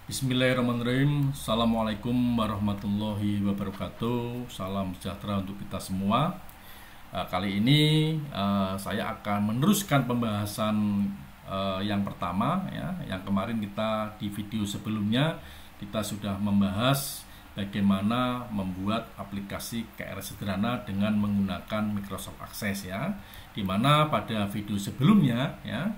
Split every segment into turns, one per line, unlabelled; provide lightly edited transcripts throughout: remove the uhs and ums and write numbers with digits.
Bismillahirrahmanirrahim. Assalamualaikum warahmatullahi wabarakatuh. Salam sejahtera untuk kita semua. Kali ini saya akan meneruskan pembahasan yang pertama ya. Yang kemarin kita di video sebelumnya kita sudah membahas bagaimana membuat aplikasi KRS sederhana dengan menggunakan Microsoft Access ya. Dimana pada video sebelumnya ya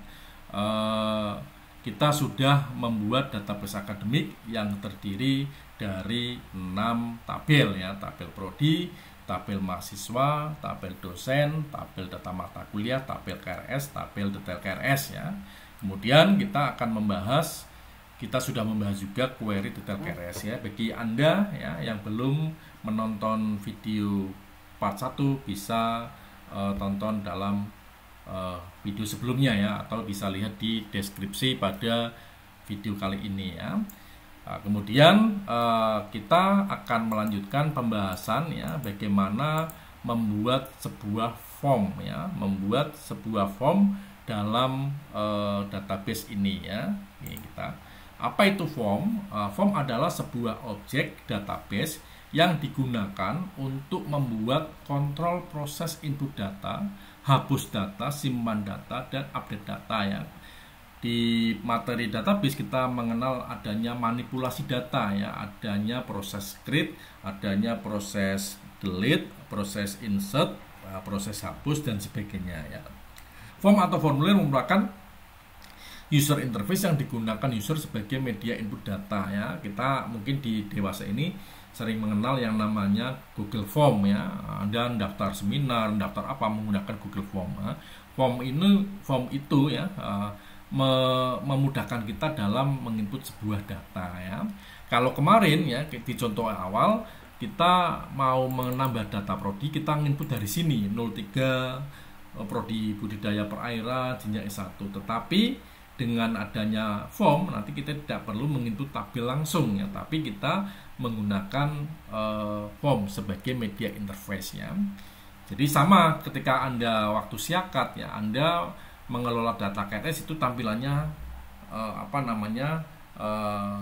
kita sudah membuat database akademik yang terdiri dari 6 tabel ya, tabel prodi, tabel mahasiswa, tabel dosen, tabel data mata kuliah, tabel KRS, tabel detail KRS ya. Kemudian kita akan kita sudah membahas juga query detail KRS ya. Bagi Anda ya yang belum menonton video part 1 bisa tonton dalam video sebelumnya ya, atau bisa lihat di deskripsi pada video kali ini ya. Kemudian kita akan melanjutkan pembahasan ya bagaimana membuat sebuah form ya, membuat sebuah form dalam database ini ya. Apa itu form? Form adalah sebuah objek database yang digunakan untuk membuat kontrol proses input data, hapus data, simpan data, dan update data ya. Di materi database kita mengenal adanya manipulasi data ya, adanya proses create, adanya proses delete, proses insert, proses hapus, dan sebagainya ya. Form atau formulir merupakan user interface yang digunakan user sebagai media input data ya. Kita mungkin di dewasa ini sering mengenal yang namanya Google Form ya. Anda daftar seminar, daftar apa menggunakan Google Form ya. Form itu ya memudahkan kita dalam menginput sebuah data ya. Kalau kemarin ya di contoh awal kita mau menambah data prodi, kita menginput dari sini 03 prodi budidaya perairan jenjang S1. Tetapi dengan adanya form nanti kita tidak perlu menginput tabel langsung ya, tapi kita menggunakan form sebagai media interface ya. Jadi sama ketika Anda waktu siakat ya, Anda mengelola data KRS itu tampilannya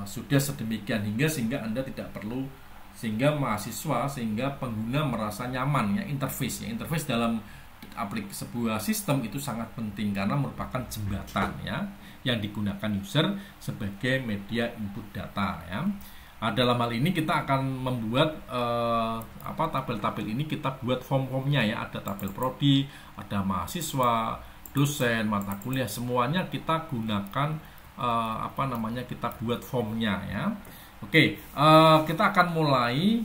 sudah sedemikian sehingga Anda tidak perlu, sehingga mahasiswa, sehingga pengguna merasa nyaman ya. Interface dalam sebuah sistem itu sangat penting karena merupakan jembatan ya yang digunakan user sebagai media input data ya. Dalam hal ini kita akan membuat tabel-tabel ini kita buat form-formnya ya. Ada tabel prodi, ada mahasiswa, dosen, mata kuliah, semuanya kita gunakan kita buat formnya ya. Oke, kita akan mulai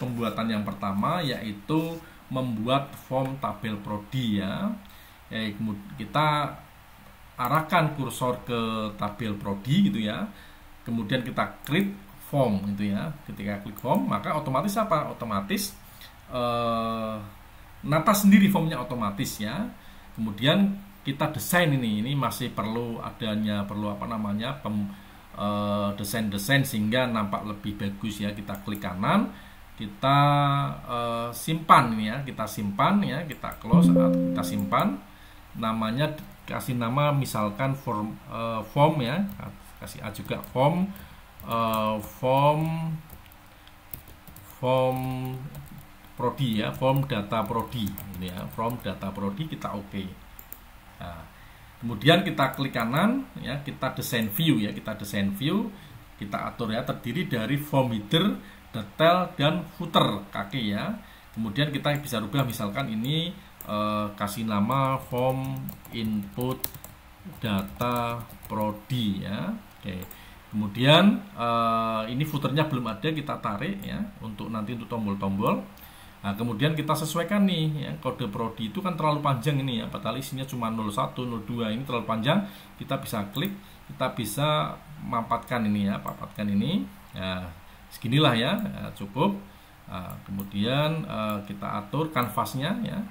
pembuatan yang pertama, yaitu membuat form tabel prodi ya. Kita arahkan kursor ke tabel prodi gitu ya. Kemudian kita klik form gitu ya. Ketika klik form maka otomatis Otomatis nata sendiri formnya otomatis ya. Kemudian kita desain ini masih perlu desain sehingga nampak lebih bagus ya. Kita klik kanan, kita simpan ini ya, kita close atau kita simpan. Namanya kasih nama misalkan form ya, kasih juga form prodi ya, form data prodi ini ya, form data prodi, kita oke. Nah, kemudian kita klik kanan ya, kita desain view, kita atur ya, terdiri dari form header, detail, dan footer kaki ya. Kemudian kita bisa rubah, misalkan ini kasih nama form input data prodi ya. Oke. Kemudian ini footernya belum ada, kita tarik ya untuk tombol-tombol. Nah, kemudian kita sesuaikan nih ya, kode prodi itu kan terlalu panjang ini ya, padahal isinya cuma 01, 02, ini terlalu panjang. Kita bisa klik, kita bisa papatkan ini ya, ya, seginilah ya, cukup. Kemudian kita atur kanvasnya ya.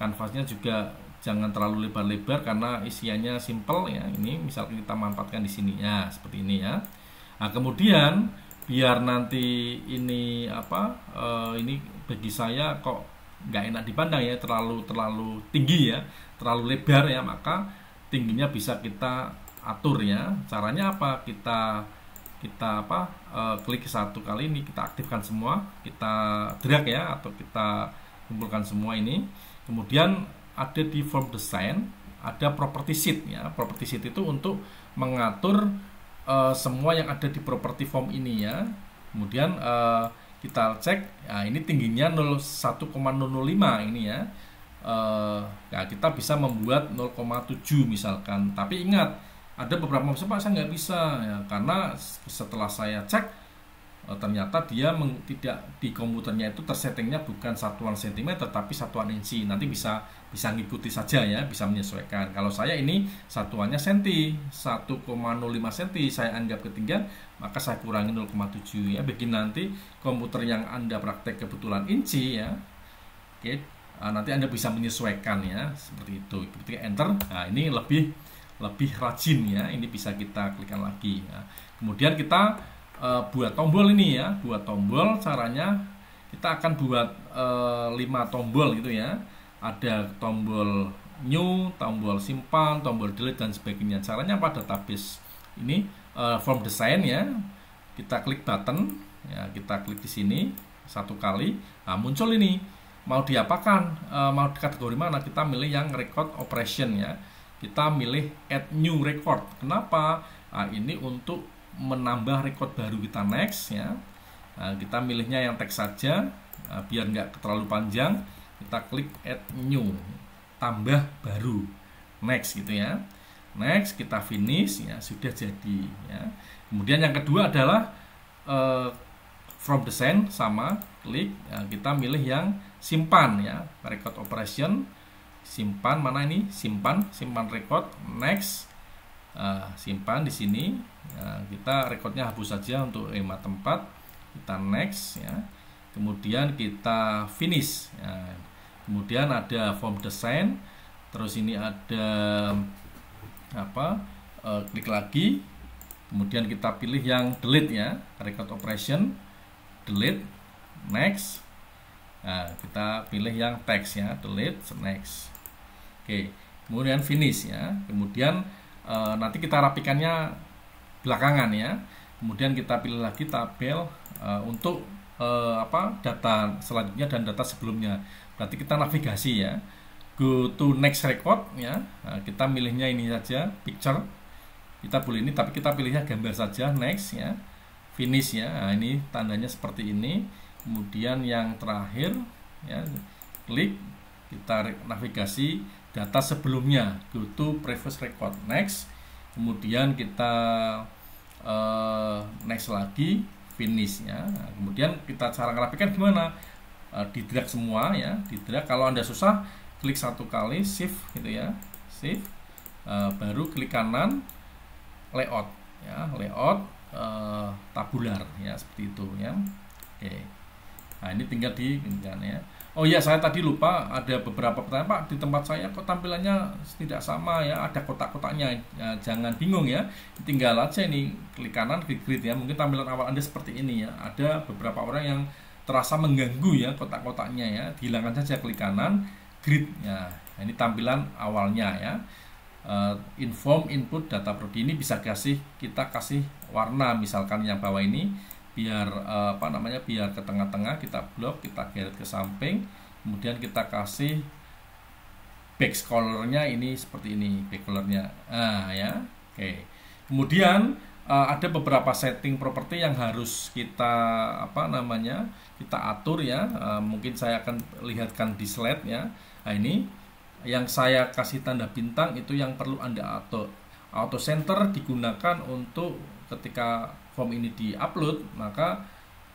Kanvasnya juga jangan terlalu lebar-lebar karena isiannya simple ya. Ini misalkan kita manfaatkan di sini ya, seperti ini ya. Nah, kemudian biar nanti ini ini bagi saya kok nggak enak dipandang ya, terlalu tinggi ya, terlalu lebar ya, maka tingginya bisa kita atur ya. Caranya apa? Kita kita klik satu kali ini, kita aktifkan semua, kita drag ya, atau kita kumpulkan semua ini. Kemudian ada di form design, ada property sheet ya. Property sheet itu untuk mengatur semua yang ada di property form ini ya. Kemudian kita cek, nah ini tingginya 1,005 ini ya. Nah, kita bisa membuat 0,7 misalkan. Tapi ingat, ada beberapa Pak saya nggak bisa ya, karena setelah saya cek ternyata dia tidak di komputernya itu tersettingnya bukan satuan cm tapi satuan inci. Nanti bisa ngikuti saja ya, bisa menyesuaikan. Kalau saya ini satuannya senti, 1,05 cm saya anggap ketinggian, maka saya kurangi 0,7 ya. Bagi nanti komputer yang Anda praktek kebetulan inci ya, oke, nanti Anda bisa menyesuaikan ya, seperti itu. Ketika enter, nah ini lebih rajin ya, ini bisa kita klikkan lagi ya. Kemudian kita buat tombol ini ya, buat tombol caranya kita akan buat 5 tombol gitu ya. Ada tombol new, tombol simpan, tombol delete dan sebagainya. Caranya pada database ini form design ya, kita klik button ya, kita klik di sini satu kali, nah muncul ini mau diapakan, mau di kategori mana, kita milih yang record operation ya. Kita milih add new record. Kenapa? Nah, ini untuk menambah record baru, kita next ya. Nah, kita milihnya yang teks saja, biar nggak terlalu panjang. Kita klik add new, tambah baru, next gitu ya. Next, kita finish ya, sudah jadi ya. Kemudian yang kedua adalah from design, sama klik ya, kita milih yang simpan ya, record operation. Simpan mana ini, simpan record, next, simpan di sini ya, kita recordnya hapus saja untuk hemat tempat, kita next ya. Kemudian kita finish ya. Kemudian ada form design, terus ini ada klik lagi, kemudian kita pilih yang delete ya, record operation, delete, next. Nah, kita pilih yang text ya, delete, next. Oke, kemudian finish ya. Kemudian nanti kita rapikannya belakangan ya. Kemudian kita pilih lagi tabel untuk data selanjutnya dan data sebelumnya. Berarti kita navigasi ya, go to next record ya. Nah, kita milihnya ini saja, picture. Kita boleh ini, tapi kita pilihnya gambar saja, next ya. Finish ya. Nah, ini tandanya seperti ini. Kemudian yang terakhir ya, klik, kita navigasi data sebelumnya, go to previous record, next. Kemudian kita next lagi, finish ya. Nah, kemudian kita cara ngerapikan gimana? Di drag semua ya, di drag. Kalau Anda susah, klik satu kali, shift gitu ya, shift, baru klik kanan, layout ya, layout tabular ya, seperti itu ya. Oke. Nah, ini tinggal kan ya. Oh iya, saya tadi lupa, ada beberapa pertanyaan, Pak, di tempat saya kok tampilannya tidak sama ya, ada kotak-kotaknya ya, jangan bingung ya, tinggal aja ini klik kanan, klik grid ya. Mungkin tampilan awal Anda seperti ini ya, ada beberapa orang yang terasa mengganggu ya kotak-kotaknya ya, dihilangkan saja, klik kanan, grid ya. Ini tampilan awalnya ya. Inform input data prodi ini bisa kita kasih warna, misalkan yang bawah ini biar biar ke tengah-tengah, kita blok, kita geret ke samping, kemudian kita kasih back colornya ini seperti ini, back colornya ya. Oke. Kemudian ada beberapa setting properti yang harus kita kita atur ya. Mungkin saya akan lihatkan di slide ya. Nah, ini yang saya kasih tanda bintang itu yang perlu Anda atur. Auto center digunakan untuk ketika form ini di-upload, maka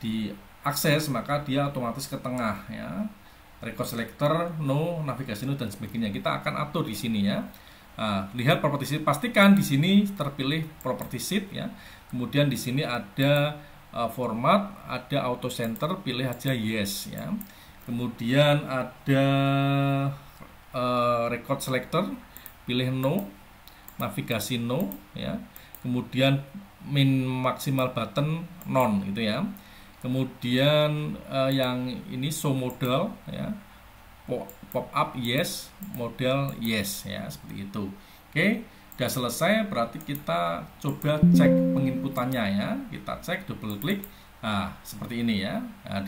diakses, maka dia otomatis ke tengah ya. Record selector, no, navigasi no, dan sebagainya. Kita akan atur di sini ya. Nah, lihat property sheet, pastikan di sini terpilih property sheet ya. Kemudian di sini ada format, ada auto center, pilih aja yes ya. Kemudian ada record selector, pilih no, navigasi no ya. Kemudian min maksimal button non gitu ya. Kemudian yang ini show model ya, pop up yes, model yes ya, seperti itu. Oke, Sudah selesai, berarti kita coba cek penginputannya ya. Kita cek, double klik. Nah, seperti ini ya. Nah,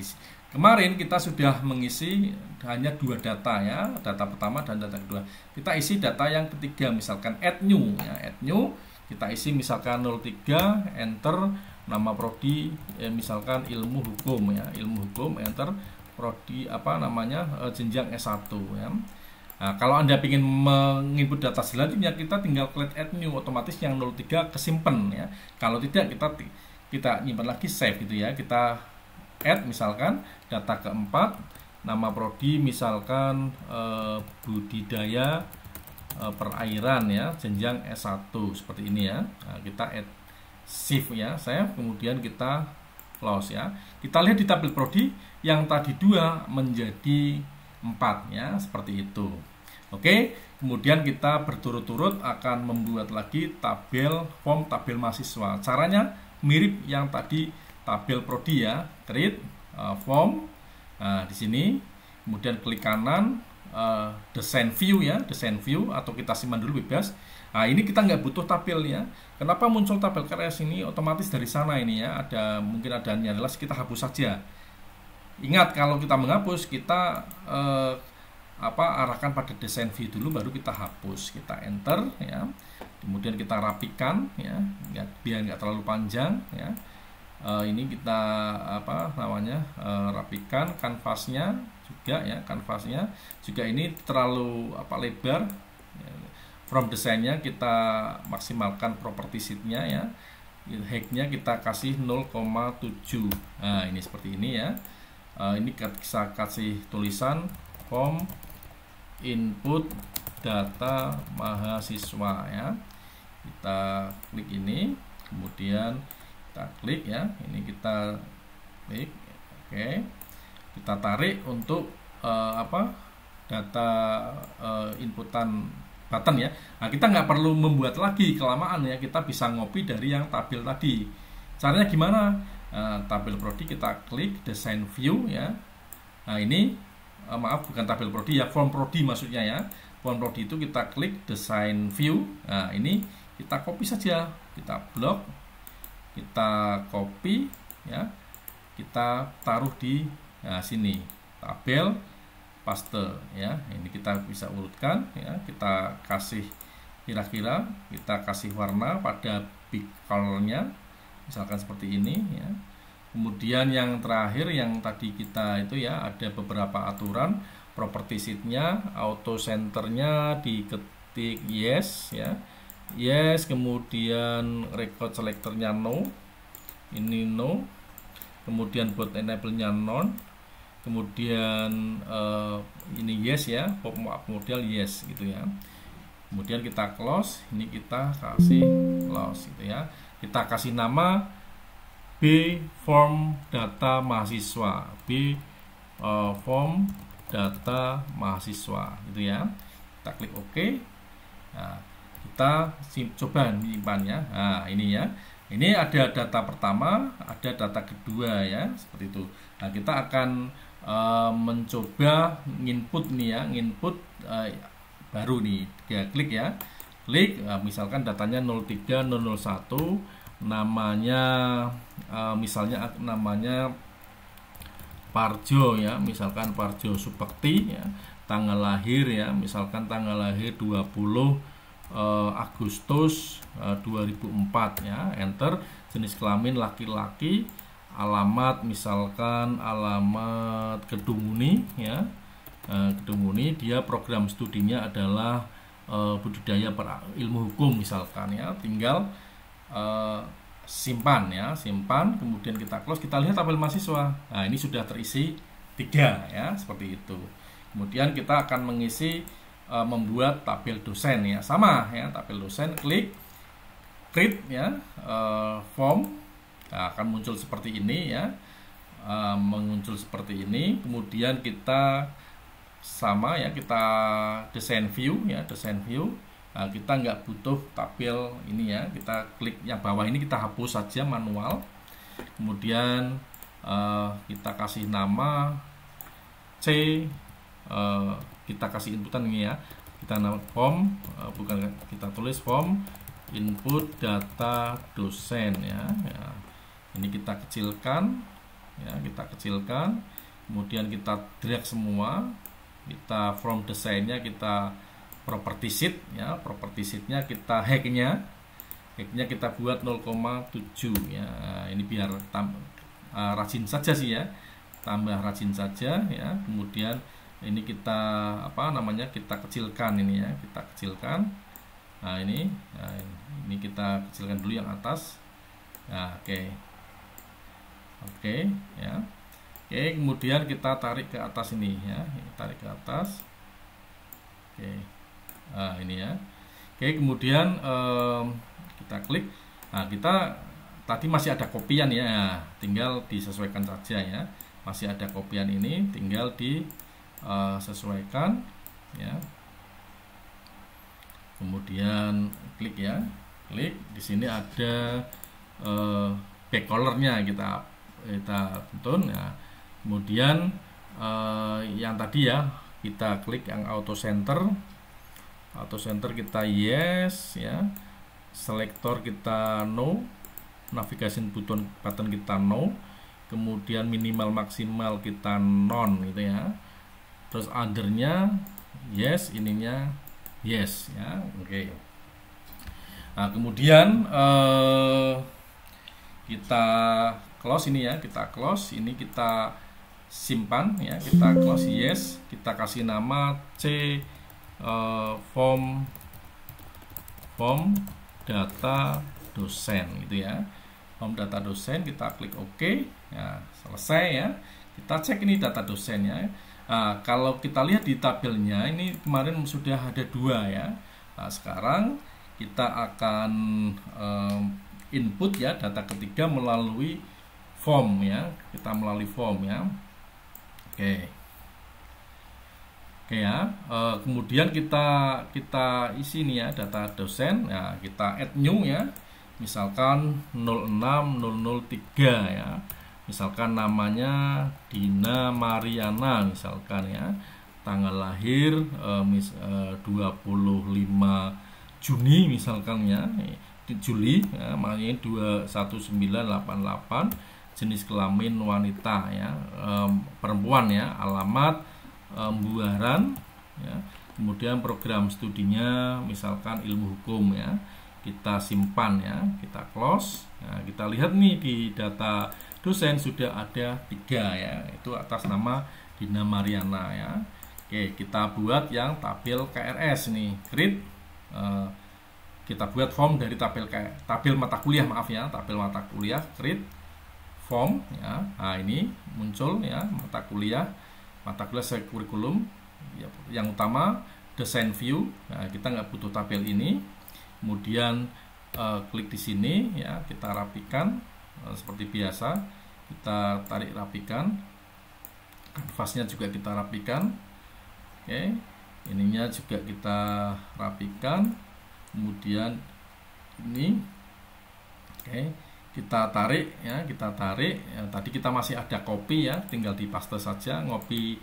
kemarin kita sudah mengisi hanya 2 data ya, data pertama dan data kedua. Kita isi data yang ketiga, misalkan add new ya, add new. Kita isi misalkan 03, enter nama prodi misalkan ilmu hukum ya, ilmu hukum, enter prodi apa namanya jenjang S1 ya. Nah, kalau Anda ingin menginput data selanjutnya, kita tinggal klik add new, otomatis yang 03 kesimpan ya. Kalau tidak, kita nyimpan lagi, save gitu ya. Kita add misalkan data keempat, nama prodi misalkan budidaya perairan ya, jenjang S1 seperti ini ya. Nah, kita add, shift ya, save, kemudian kita close ya. Kita lihat di tabel prodi yang tadi 2 menjadi 4 ya, seperti itu. Oke, kemudian kita berturut-turut akan membuat lagi tabel form tabel mahasiswa. Caranya mirip yang tadi tabel prodi ya, create form. Nah, di sini kemudian klik kanan desain view ya, desain view, atau kita simpan dulu bebas. Nah, ini kita nggak butuh tabel ya. Kenapa muncul tabel KRS ini? Otomatis dari sana ini ya, mungkin ada adalah kita hapus saja. Ingat, kalau kita menghapus, kita arahkan pada desain view dulu, baru kita hapus. Kita enter ya, kemudian kita rapikan ya, biar nggak terlalu panjang ya. Ini kita rapikan kanvasnya juga ya, kanvasnya juga ini terlalu lebar. From desainnya kita maksimalkan property sheetnya ya, height-nya kita kasih 0,7. Nah, ini seperti ini ya. Ini kita kasih tulisan form input data mahasiswa ya. Kita klik ini, kemudian kita klik ya, ini kita klik, oke. Kita tarik untuk data inputan button ya. Nah, kita nggak perlu membuat lagi kelamaan ya, kita bisa ngopi dari yang tabel tadi. Caranya gimana? Tabel prodi kita klik design view ya. Nah, ini maaf, bukan tabel prodi ya, form prodi maksudnya ya. Form prodi itu kita klik design view. Nah, ini kita copy saja, kita blok, kita copy ya, kita taruh di sini tabel paste ya. Ini kita bisa urutkan ya, kita kasih kira-kira, kita kasih warna pada big color-nya misalkan seperti ini ya. Kemudian yang terakhir yang tadi kita itu ya, ada beberapa aturan. Property sheet-nya, auto center-nya diketik yes ya, yes, kemudian record selector-nya no, ini no, kemudian buat enable-nya non, kemudian ini yes ya, pop up model yes gitu ya. Kemudian kita close, ini kita kasih close gitu ya. Kita kasih nama B form data mahasiswa, B form data mahasiswa gitu ya. Kita klik OK. Nah, kita coba menyimpannya. Nah, ini ya. Ini ada data pertama, ada data kedua ya, seperti itu. Nah, kita akan mencoba nginput nih ya, nginput baru nih. Ya, klik ya. Klik, misalkan datanya 03001, namanya misalnya namanya Parjo ya, misalkan Parjo Subekti ya. Tanggal lahir ya, misalkan tanggal lahir 20 Agustus 2004 ya, enter. Jenis kelamin laki-laki, alamat misalkan alamat Kedunguni ya, Kedunguni. Dia program studinya adalah budidaya ilmu hukum misalkan ya. Tinggal simpan ya, simpan, kemudian kita close. Kita lihat tabel mahasiswa. Nah, ini sudah terisi 3 ya, seperti itu. Kemudian kita akan mengisi membuat tabel dosen ya, sama ya, tabel dosen, klik create ya, form. Nah, akan muncul seperti ini ya, muncul seperti ini. Kemudian kita sama ya, kita desain view ya, desain view. Nah, kita nggak butuh tabel ini ya, kita klik yang bawah ini, kita hapus saja manual. Kemudian kita kasih nama C, kita kasih inputan ini ya, kita nama form, bukan kita tulis form input data dosen ya. Ini kita kecilkan ya, kita kecilkan, kemudian kita drag semua, kita from desainnya kita property sheet ya, property sheetnya kita hacknya kita buat 0,7 ya. Ini biar rajin saja sih ya, tambah rajin saja ya. Kemudian ini kita kita kecilkan ini ya, kita kecilkan. Nah ini kita kecilkan dulu yang atas. Nah, oke ya. Oke, kemudian kita tarik ke atas ini ya, tarik ke atas. Oke, nah ini ya. Oke, kemudian kita klik. Nah, kita tadi masih ada kopian ya, tinggal disesuaikan saja ya. Masih ada kopian ini, tinggal disesuaikan ya. Kemudian klik ya, klik. Di sini ada back colornya, kita tuntun ya. Kemudian yang tadi ya, kita klik yang auto center kita yes ya, selektor kita no, navigation button kita no, kemudian minimal maksimal kita non gitu ya, terus othernya yes, ininya yes ya. Oke. Nah kemudian kita close ini ya, kita close ini, kita simpan ya, kita close yes, kita kasih nama form data dosen gitu ya, form data dosen, kita klik OK ya, selesai ya. Kita cek ini data dosennya. Nah, kalau kita lihat di tabelnya ini kemarin sudah ada 2 ya. Nah, sekarang kita akan input ya data ketiga melalui form ya, kita melalui form ya. Oke ya. Kemudian kita isi nih ya data dosen ya, kita add new ya, misalkan 06003 ya, misalkan namanya Dina Mariana misalkan ya, tanggal lahir 25 Juni misalkan ya, Juli ya, makanya 21988, jenis kelamin wanita ya, perempuan ya, alamat Buaran ya, kemudian program studinya misalkan ilmu hukum ya, kita simpan ya, kita close. Nah, kita lihat nih di data dosen sudah ada 3 ya, itu atas nama Dina Mariana ya. Oke, kita buat yang tabel KRS nih, create. Kita buat form dari tabel mata kuliah, maaf ya, tabel mata kuliah, create form ya. Nah ini muncul ya, mata kuliah sesuai kurikulum ya, yang utama desain view. Nah, kita nggak butuh tabel ini. Kemudian klik di sini ya, kita rapikan seperti biasa, kita tarik rapikan, kanvasnya juga kita rapikan. Oke, ininya juga kita rapikan. Kemudian ini kita tarik ya, tadi kita masih ada copy ya, tinggal di paste saja, ngopi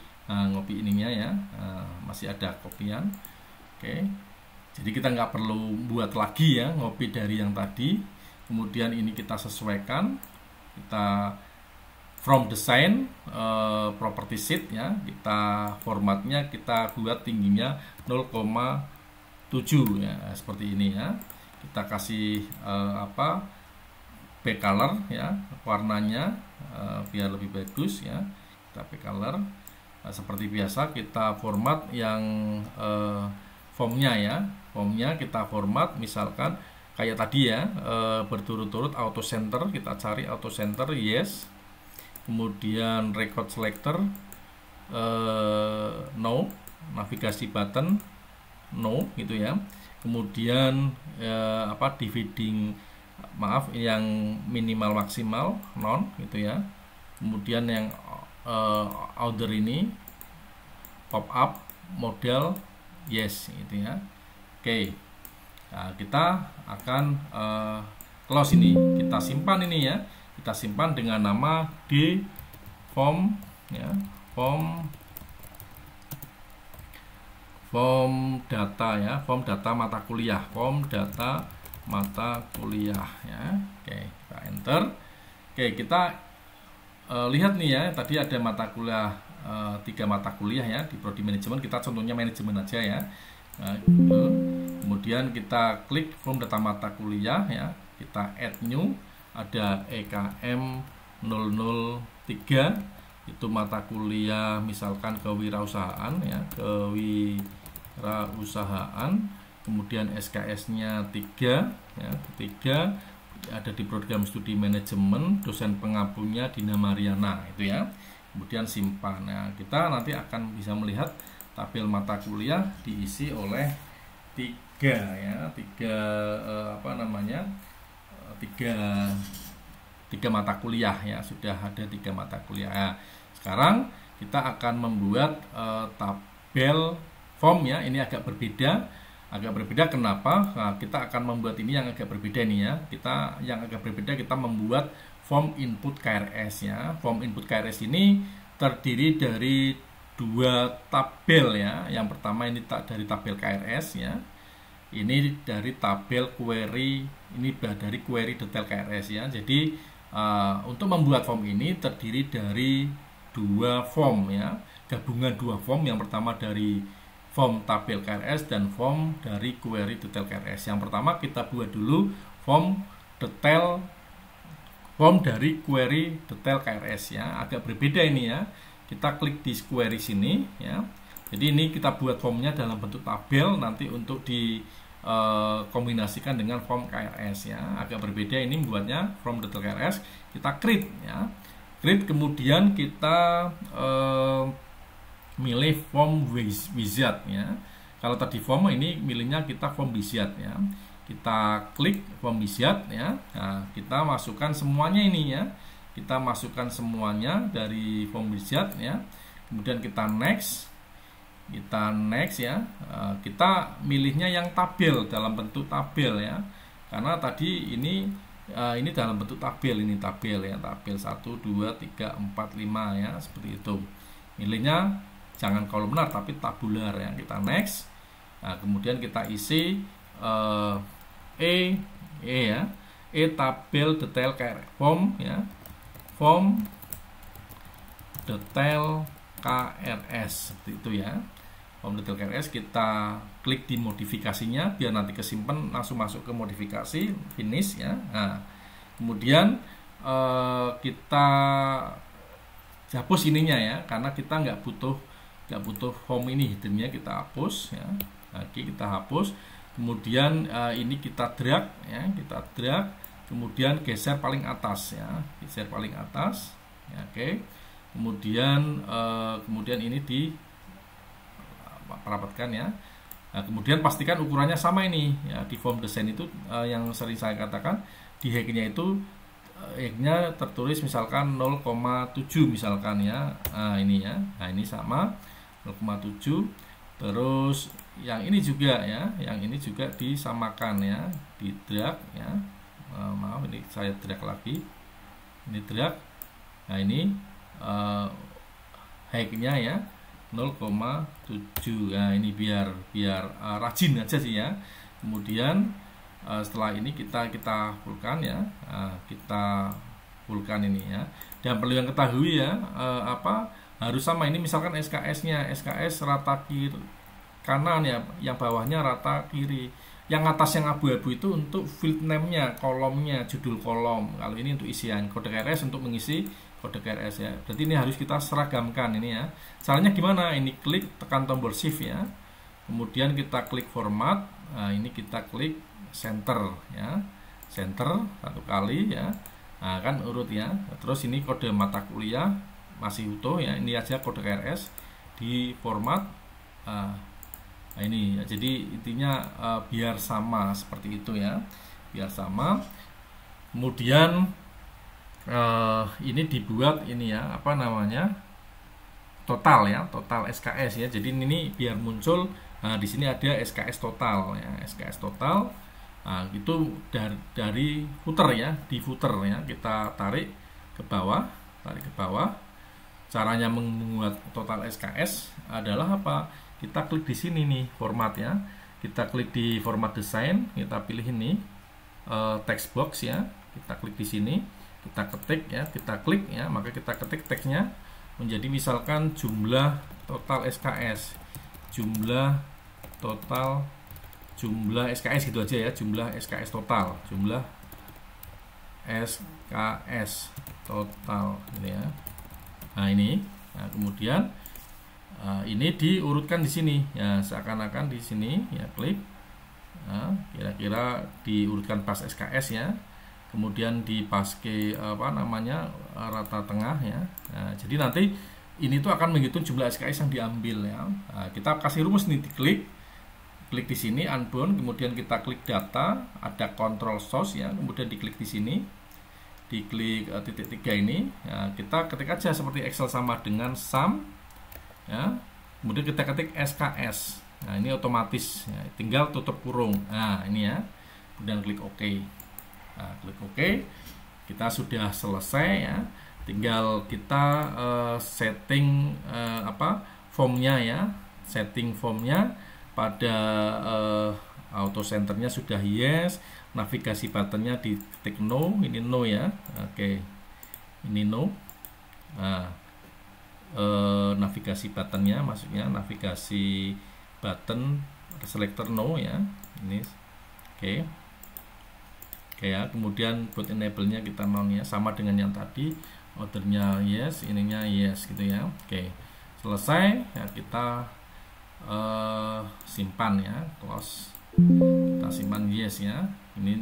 ininya ya, masih ada kopian. Oke, jadi kita nggak perlu buat lagi ya, ngopi dari yang tadi. Kemudian ini kita sesuaikan, kita from design property sheet ya, kita formatnya kita buat tingginya 0,7 ya, seperti ini ya. Kita kasih back color ya, warnanya biar lebih bagus ya, kita back color. Nah, seperti biasa kita format yang formnya ya, formnya kita format misalkan kayak tadi ya, berturut-turut auto center, kita cari auto center yes, kemudian record selector no, navigasi button no gitu ya, kemudian dividing yang minimal maksimal non gitu ya, kemudian yang order ini pop up model yes gitu ya. Oke, nah, kita akan close ini, kita simpan ini ya, kita simpan dengan nama d form ya, form data ya, form data mata kuliah, form data mata kuliah ya. Oke, kita enter. Oke, kita lihat nih ya, tadi ada mata kuliah 3 mata kuliah ya di prodi manajemen. Kita contohnya manajemen aja ya. Nah, gitu. Kemudian kita klik form data mata kuliah ya, kita add new, ada EKM 003 itu mata kuliah misalkan kewirausahaan ya, kewirausahaan. Kemudian SKS-nya 3 ya, 3 ada di program studi manajemen, dosen pengampunya Dina Mariana itu ya. Kemudian simpan. Nah, kita nanti akan bisa melihat tabel mata kuliah diisi oleh 3 ya, 3 mata kuliah ya, sudah ada 3 mata kuliah. Nah, sekarang kita akan membuat tabel form ya, ini agak berbeda. Kenapa? Nah, kita akan membuat ini yang agak berbeda nih ya. Kita membuat form input KRS ya. Form input KRS ini terdiri dari 2 tabel ya. Yang pertama ini dari tabel KRS ya. Ini dari tabel query, ini dari query detail KRS ya. Jadi untuk membuat form ini terdiri dari 2 form ya, gabungan 2 form. Yang pertama dari form tabel KRS dan form dari query detail KRS. Yang pertama kita buat dulu form dari query detail KRS ya. Agak berbeda ini ya. Kita klik di query sini ya. Jadi ini kita buat formnya dalam bentuk tabel, nanti untuk dikombinasikan dengan form KRS ya. Agak berbeda ini membuatnya form detail KRS. Kita create ya. Create, kemudian kita milih form wizard ya. Kalau tadi form ini milihnya kita form wizard ya. Kita klik form wizard ya. Nah, kita masukkan semuanya ini ya. Kita masukkan semuanya dari form wizard ya. Kemudian kita next. Ya. Kita milihnya yang tabel, dalam bentuk tabel ya. Karena tadi ini dalam bentuk tabel, ini tabel ya. Tabel 1 2 3 4 5 ya, seperti itu. Milihnya jangan kolomnar tapi tabular ya. Kita next. Nah, kemudian kita isi ya, tabel detail form ya, form detail KRS, seperti itu ya. Form detail KRS, kita klik di modifikasinya biar nanti kesimpan langsung masuk ke modifikasi, finish ya. Nah, kemudian kita hapus ininya ya, karena kita nggak butuh form ini, hiddennya kita hapus ya. Oke, kita hapus. Kemudian ini kita drag ya, kemudian geser paling atas ya, ya. Oke. Kemudian ini dirapatkan ya. Nah, kemudian pastikan ukurannya sama ini ya. Di form desain itu yang sering saya katakan, di hacknya itu hacknya tertulis misalkan 0,7 misalkan ya. Nah, ini ya. Nah, ini sama 0,7. Terus yang ini juga ya, yang ini juga disamakan ya, di drag ya. Maaf, ini saya drag lagi. Ini drag. Nah, ini hacknya ya 0,7. Nah, ini biar rajin aja sih ya. Kemudian setelah ini kita fullkan ya. Kita fullkan ini ya. Dan perlu yang ketahui ya, harus sama. Ini misalkan SKS-nya, SKS rata kiri kanan ya, yang bawahnya rata kiri. Yang atas yang abu-abu itu untuk field name-nya, kolomnya, judul kolom. Kalau ini untuk isian, kode KRS untuk mengisi kode KRS ya. Berarti ini harus kita seragamkan ini ya. Caranya gimana? Ini klik, tekan tombol shift ya. Kemudian kita klik format. Nah, ini kita klik center ya. Center 1 kali ya. Nah, kan urut ya. Terus ini kode mata kuliah masih utuh ya. Ini aja kode KRS di format. Nah, ini ya. Jadi intinya biar sama seperti itu ya. Biar sama. Kemudian ini dibuat ini ya, total ya, total SKS ya. Jadi ini biar muncul. Nah, di sini ada SKS total ya, SKS total. Nah, itu dari footer ya, di footer ya, kita tarik ke bawah. Caranya membuat total SKS adalah apa? kita klik di sini nih format ya. Kita klik di format desain, kita pilih ini text box ya. Kita klik di sini, kita ketik ya, kita klik ya, maka kita ketik teksnya menjadi misalkan jumlah total SKS, jumlah SKS gitu aja ya, jumlah SKS total, jumlah SKS total ini ya. Nah ini, nah, kemudian ini diurutkan di sini ya, seakan-akan di sini ya, klik, nah, kira-kira diurutkan pas SKS ya, kemudian dipaske apa namanya rata tengah ya. Nah, jadi nanti ini tuh akan menghitung jumlah SKS yang diambil ya. Nah, kita kasih rumus nih, diklik, klik di sini unbound, kemudian kita klik data, ada control source ya, kemudian diklik di sini, diklik titik 3 ini ya, kita ketik aja seperti Excel sama dengan sum ya, kemudian kita ketik SKS. Nah ini otomatis ya, tinggal tutup kurung. Nah ini ya, kemudian klik OK. Nah, klik OK, kita sudah selesai ya, tinggal kita setting formnya ya, setting formnya pada auto centernya sudah yes, navigasi buttonnya diketik no, ini no ya, oke, ini no. Nah, navigasi buttonnya, maksudnya navigasi button selector no ya, ini oke, oke ya. Kemudian buat enable-nya kita non ya, sama dengan yang tadi, ordernya yes, ininya yes gitu ya. Oke, selesai ya, kita simpan ya, close, kita simpan yes ya. Ini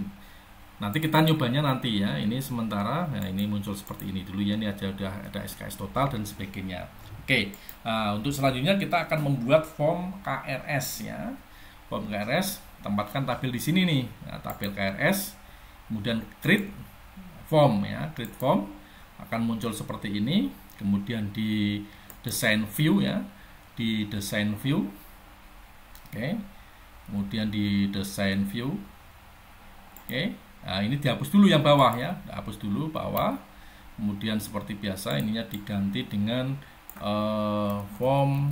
nanti kita nyobanya nanti ya, ini sementara. Nah ini muncul seperti ini dulu ya, ini aja udah ada SKS total dan sebagainya. Oke, untuk selanjutnya kita akan membuat form KRS ya. Form KRS, tempatkan tabel di sini nih, nah, tabel KRS, kemudian create form ya, create form akan muncul seperti ini. Kemudian di design view ya, di design view, oke, kemudian di design view, oke. Nah ini dihapus dulu yang bawah ya, hapus dulu bawah, kemudian seperti biasa ininya diganti dengan form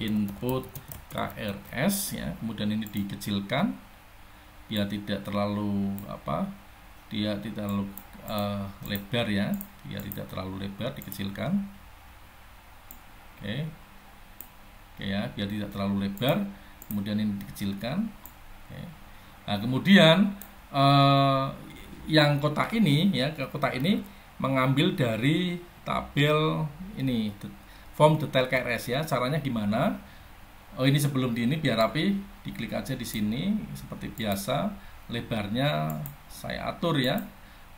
input KRS ya, kemudian ini dikecilkan biar tidak terlalu dia tidak terlalu lebar ya, biar tidak terlalu lebar, dikecilkan, oke, oke ya, biar tidak terlalu lebar, kemudian ini dikecilkan, oke. Nah kemudian yang kotak ini ya, ke kotak ini mengambil dari tabel ini form detail KRS ya. Caranya gimana? Oh ini sebelum di ini biar rapi, diklik aja di sini seperti biasa, lebarnya saya atur ya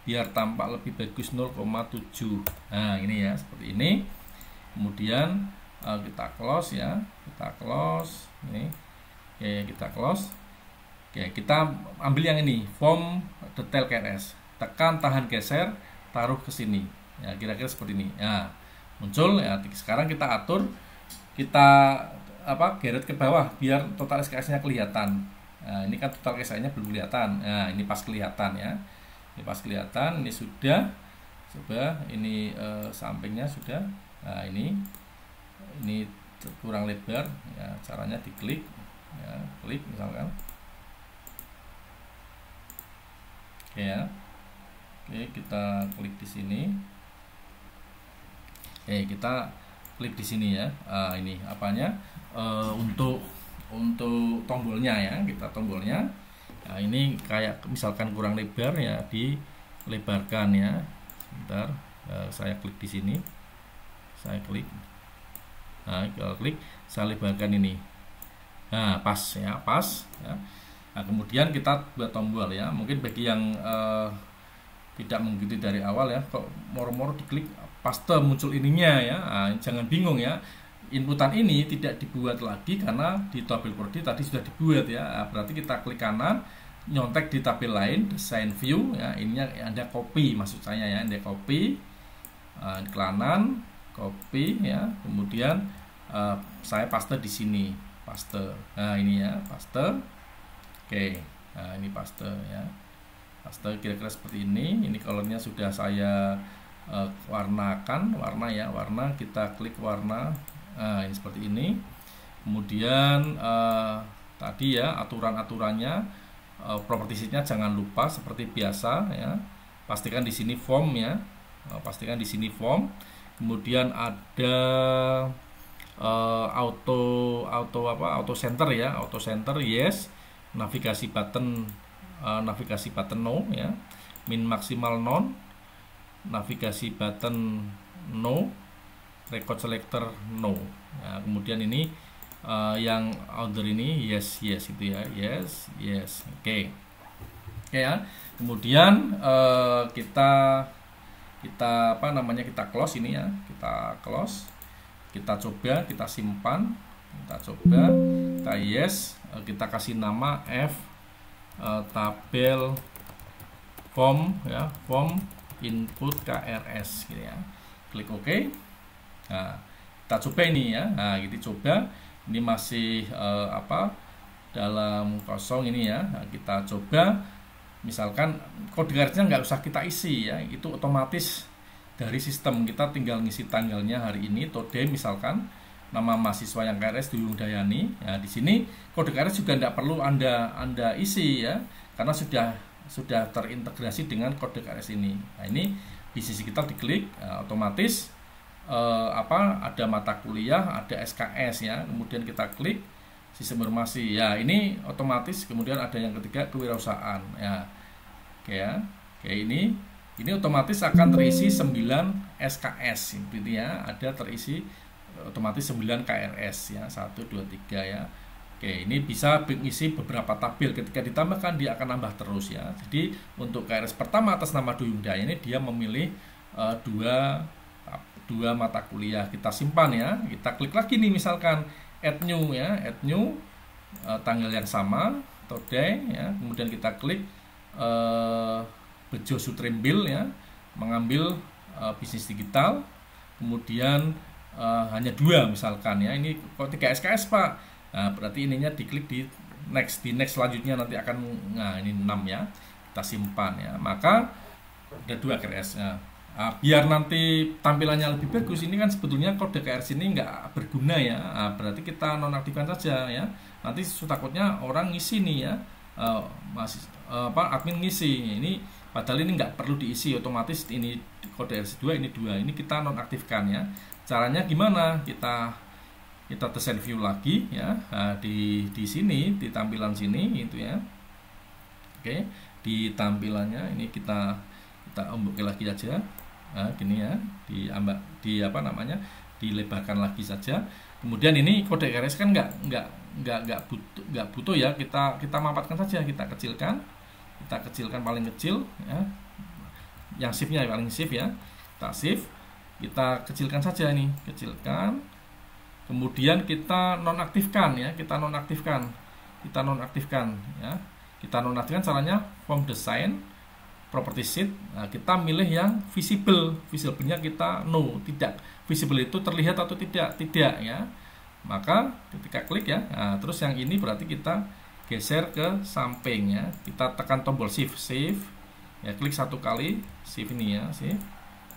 biar tampak lebih bagus 0,7. Nah ini ya, seperti ini. Kemudian kita close ya, kita close ini. Oke, kita close. Oke, kita ambil yang ini, form detail KRS. Tekan tahan geser, taruh ke sini. Ya, kira-kira seperti ini. Ya, muncul ya. Sekarang kita atur, kita geret ke bawah biar total SKS-nya kelihatan. Nah, ini kan total SKS-nya belum kelihatan. Nah, ini pas kelihatan ya. Ini pas kelihatan, ini sudah. Coba ini sampingnya sudah. Nah, ini kurang lebar ya, caranya diklik ya, klik misalkan. Oke ya. Oke, kita klik di sini. Oke, kita klik di sini ya. Ini apanya? Untuk tombolnya ya, kita tombolnya. Nah, ini kayak misalkan kurang lebar ya, dilebarkan ya. Sebentar, saya klik di sini. Saya klik. Nah, kalau klik, saya lebarkan ini. Nah, pas ya, pas ya. Nah, kemudian kita buat tombol ya. Mungkin bagi yang tidak mengikuti dari awal ya, kok moro-moro diklik paste muncul ininya ya. Nah, jangan bingung ya. Inputan ini tidak dibuat lagi karena di tabel prodi tadi sudah dibuat ya. Nah, berarti kita klik kanan, nyontek di tabel lain, design view ya. Ininya ada copy maksud saya ya, ada copy. Di kanan, copy ya. Kemudian saya paste di sini, paste. Nah, ini ya, paste. Oke, nah ini paste ya, paste kira-kira seperti ini. Ini colornya sudah saya warnakan, warna ya, warna, kita klik warna. Nah ini seperti ini. Kemudian tadi ya aturan-aturannya, properti sheet-nya jangan lupa seperti biasa ya. Pastikan di sini form ya. Pastikan di sini form. Kemudian ada auto center ya, auto center yes. Navigasi button no ya. Min maksimal non. Navigasi button no. Record selector no. Ya, kemudian ini yang order ini yes itu ya, yes. Oke ya. Kemudian kita apa namanya, kita close ini ya, kita close, kita coba, kita simpan, kita coba, kita yes, kita kasih nama F tabel form ya, form input KRS gitu ya, klik OK. Nah, kita coba ini ya. Nah, kita coba, ini masih dalam kosong ini ya. Nah, kita coba, misalkan kode garisnya nggak usah kita isi ya, itu otomatis dari sistem. Kita tinggal ngisi tanggalnya hari ini, today misalkan, nama mahasiswa yang KRS Duyung Dayani. Ya, di sini kode KRS juga nggak perlu anda isi ya, karena sudah terintegrasi dengan kode KRS ini. Nah, ini di sisi kita diklik, otomatis ada mata kuliah, ada SKS ya. Kemudian kita klik sistem informasi ya, ini otomatis. Kemudian ada yang ketiga, kewirausahaan ya. Oke ya. Oke, ini otomatis akan terisi 9 SKS gitu ya. Ada terisi otomatis 9 KRS ya, 1 2 3 ya. Oke, ini bisa mengisi beberapa tabel. Ketika ditambahkan dia akan nambah terus ya. Jadi untuk KRS pertama atas nama Duyung Dayani, dia memilih dua mata kuliah. Kita simpan ya. Kita klik lagi nih, misalkan add new ya, add new, tanggal yang sama, today ya. Kemudian kita klik Bejo Sutrimbil ya, mengambil bisnis digital. Kemudian hanya 2 misalkan ya. Ini kok 3 SKS Pak. Nah, berarti ininya diklik di next selanjutnya nanti akan, nah ini 6 ya. Kita simpan ya. Maka ada 2 KRS ya. Biar nanti tampilannya lebih bagus, ini kan sebetulnya kode KRS ini nggak berguna ya. Berarti kita nonaktifkan saja ya. Nanti takutnya orang ngisi nih ya, admin ngisi ini, padahal ini nggak perlu diisi, otomatis ini kode KRS 2, ini 2, ini kita nonaktifkan ya. Caranya gimana? Kita desain view lagi ya. Di sini, di tampilan sini itu ya. Oke, di tampilannya ini kita ombak lagi aja. Nah, gini ya, dilebarkan lagi saja. Kemudian ini kode KRS kan nggak butuh ya, kita mampatkan saja, kita kecilkan paling kecil ya, yang shift-nya paling shift ya, kita shift, kita kecilkan saja ini, kecilkan. Kemudian kita nonaktifkan ya, kita nonaktifkan ya, kita nonaktifkan. Caranya form design, property sheet. Nah, kita milih yang visible-nya kita no, tidak. Visible itu terlihat atau tidak ya. Maka ketika klik ya, nah, terus yang ini berarti kita geser ke samping ya. Kita tekan tombol shift ya, klik 1 kali, shift ini ya,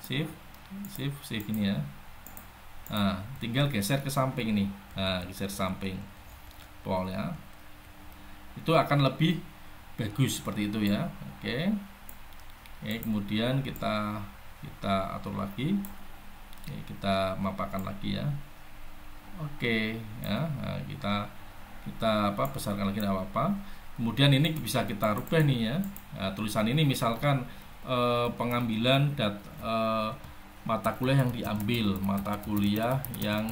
shift ini ya. Nah, tinggal geser ke samping ini. Nah, geser samping pol ya. Itu akan lebih bagus seperti itu ya. Oke. Kemudian kita atur lagi. Kita mapakan lagi ya. Oke ya. Nah, kita besarkan lagi, tidak apa-apa. Kemudian ini bisa kita rubah nih ya. Nah, tulisan ini misalkan pengambilan mata kuliah yang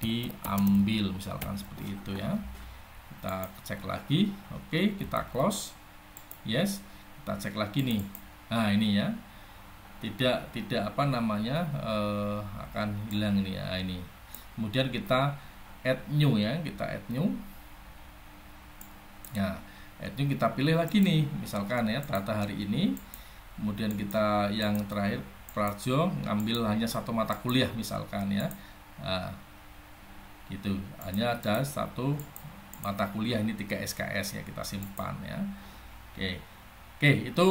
diambil, misalkan seperti itu ya. Kita cek lagi. Oke, kita close. Yes. Kita cek lagi nih. Nah, ini ya. Tidak akan hilang ini ya, ini. Kemudian kita add new ya, kita add new. Nah, add new kita pilih lagi nih, misalkan ya, data hari ini. Kemudian kita yang terakhir Prajo ngambil hanya 1 mata kuliah misalkan ya. Nah, gitu. Hanya ada 1 mata kuliah, ini 3 SKS ya, kita simpan ya. Oke, itu